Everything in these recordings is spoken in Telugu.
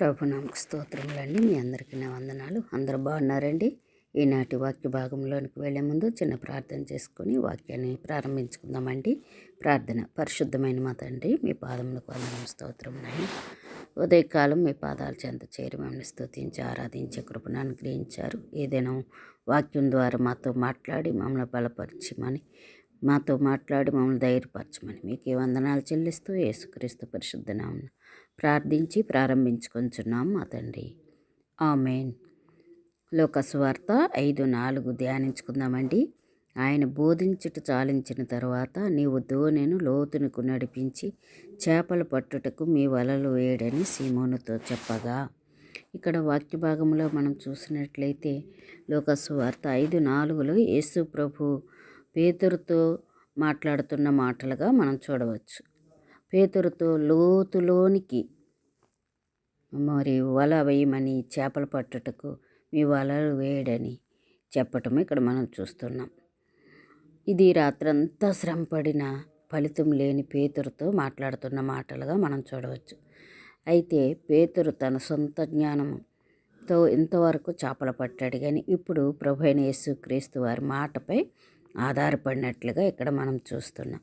ప్రభునామకు స్తోత్రములండి. మీ అందరికీ నా వందనాలు. అందరూ బాగున్నారండి. ఈనాటి వాక్య భాగంలోనికి వెళ్ళే ముందు చిన్న ప్రార్థన చేసుకొని వాక్యాన్ని ప్రారంభించుకుందామండి. ప్రార్థన. పరిశుద్ధమైన మా తండ్రి, మీ పాదములకు వందనం స్తోత్రమునైనా ఉదయకాలం మీ పాదాల చెంత చేరి మమ్మల్ని స్తుతించి ఆరాధించే కృపను అనుగ్రహించారు. ఏదైనా వాక్యం ద్వారా మాతో మాట్లాడి మమ్మల్ని బలపరచమని, మాతో మాట్లాడి మమ్మల్ని ధైర్యపరచమని మీకు ఈ వందనాలు చెల్లిస్తూ యేసుక్రీస్తు పరిశుద్ధ నామమున ప్రార్థించి ప్రారంభించుకొంచున్నాం మా తండ్రి. ఆమేన్. లోకసువార్త 5:4 ధ్యానించుకుందామండి. ఆయన బోధించుట చాలించిన తరువాత, నీవు దోణెను లోతునకు నడిపించి చేపలు పట్టుటకు మీ వలలు వేయడని సీమోనుతో చెప్పగా, ఇక్కడ వాక్య భాగంలో మనం చూసినట్లయితే లోకసువార్త 5:4 యేసు ప్రభు పేతురుతో మాట్లాడుతున్న మాటలుగా మనం చూడవచ్చు. పేతురుతో లోతులోనికి మరి వల వేయమని, చేపలు పట్టుటకు మీ వలలు వేయడని చెప్పటం ఇక్కడ మనం చూస్తున్నాం. ఇది రాత్రంతా శ్రమపడిన ఫలితం లేని పేతురుతో మాట్లాడుతున్న మాటలుగా మనం చూడవచ్చు. అయితే పేతురు తన సొంత జ్ఞానంతో ఇంతవరకు చేపలు పట్టాడు, కానీ ఇప్పుడు ప్రభు అయిన యేసుక్రీస్తు వారి మాటపై ఆధారపడినట్లుగా ఇక్కడ మనం చూస్తున్నాం.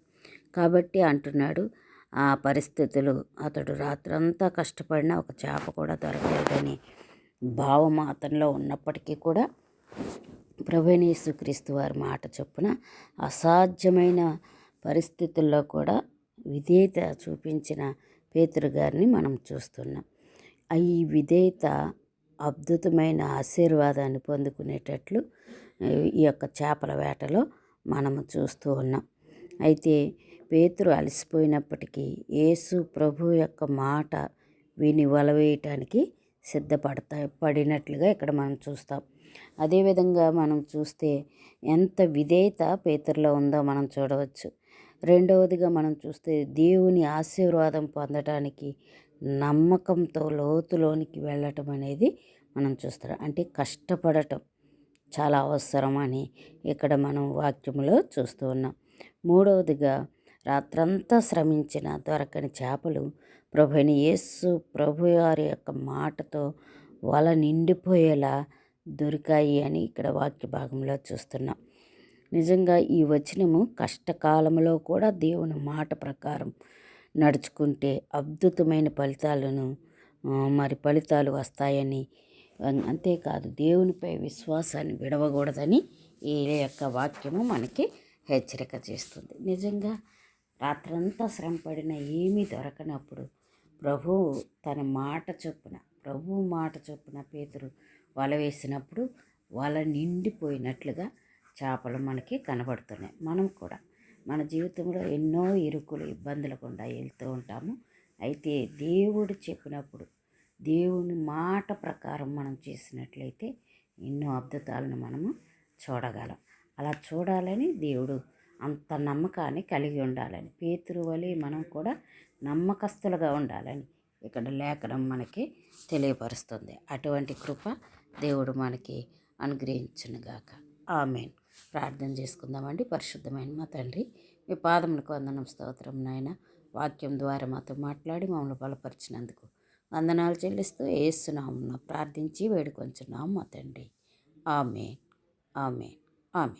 కాబట్టి అంటున్నాడు, ఆ పరిస్థితులు అతడు రాత్రంతా కష్టపడినా ఒక చేప కూడా దొరకలేదని భావం అతనిలో ఉన్నప్పటికీ కూడా ప్రభువైన యేసుక్రీస్తు వారి మాట చొప్పున అసాధ్యమైన పరిస్థితుల్లో కూడా విధేయత చూపించిన పేతురు గారిని మనం చూస్తున్నాం. ఈ విధేయత అద్భుతమైన ఆశీర్వాదాన్ని పొందుకునేటట్లు ఈ యొక్క చేపల వేటలో మనము చూస్తూ ఉన్నాం. అయితే పేతురు అలసిపోయినప్పటికీ యేసు ప్రభు యొక్క మాట విని వల వేయటానికి పడినట్లుగా ఇక్కడ మనం చూస్తాం. అదేవిధంగా మనం చూస్తే ఎంత విధేయత పేతురులో ఉందో మనం చూడవచ్చు. రెండవదిగా మనం చూస్తే దేవుని ఆశీర్వాదం పొందడానికి నమ్మకంతో లోతులోనికి వెళ్ళటం అనేది మనం చూస్తాం. అంటే కష్టపడటం చాలా అవసరం అని ఇక్కడ మనం వాక్యంలో చూస్తూ ఉన్నాం. మూడవదిగా రాత్రంతా శ్రమించిన దొరకని చేపలు ప్రభువైన యేసు ప్రభువారి యొక్క మాటతో వల నిండిపోయేలా దొరికాయి అని ఇక్కడ వాక్య భాగంలో చూస్తున్నాం. నిజంగా ఈ వచనము కష్టకాలంలో కూడా దేవుని మాట ప్రకారం నడుచుకుంటే అద్భుతమైన ఫలితాలు వస్తాయని, అంతేకాదు దేవునిపై విశ్వాసాన్ని విడవకూడదని ఈ యొక్క వాక్యము మనకి హెచ్చరిక చేస్తుంది. నిజంగా రాత్రంతా శ్రమపడిన ఏమీ దొరకనప్పుడు ప్రభువు మాట చొప్పున పేతురు వల వేసినప్పుడు వల నిండిపోయినట్లుగా చేపలు మనకి కనబడుతున్నాయి. మనం కూడా మన జీవితంలో ఎన్నో ఇరుకులు ఇబ్బందులు గుండా వెళ్తూ ఉంటాము. అయితే దేవుడు చెప్పినప్పుడు దేవుని మాట ప్రకారం మనం చేసినట్లయితే ఎన్నో అద్భుతాలను మనము చూడగలం. అలా చూడాలని దేవుడు అంత నమ్మకాన్ని కలిగి ఉండాలని, పేతురు వలె మనం కూడా నమ్మకస్తులుగా ఉండాలని ఇక్కడ లేఖనం మనకి తెలియపరుస్తుంది. అటువంటి కృప దేవుడు మనకి అనుగ్రహించునుగాక. ఆమేన్. ప్రార్థన చేసుకుందామండి. పరిశుద్ధమైన మా తండ్రి, మీ పాదములకు వందనం స్తోత్రం నాయన. వాక్యం ద్వారా మాతో మాట్లాడి మమ్మల్ని బలపరిచినందుకు వందనాలు చెల్లిస్తూ యేసు నామమున ప్రార్థించి వేడుకొంచున్నాం మా తండ్రి. ఆమేన్. ఆమేన్. ఆమేన్.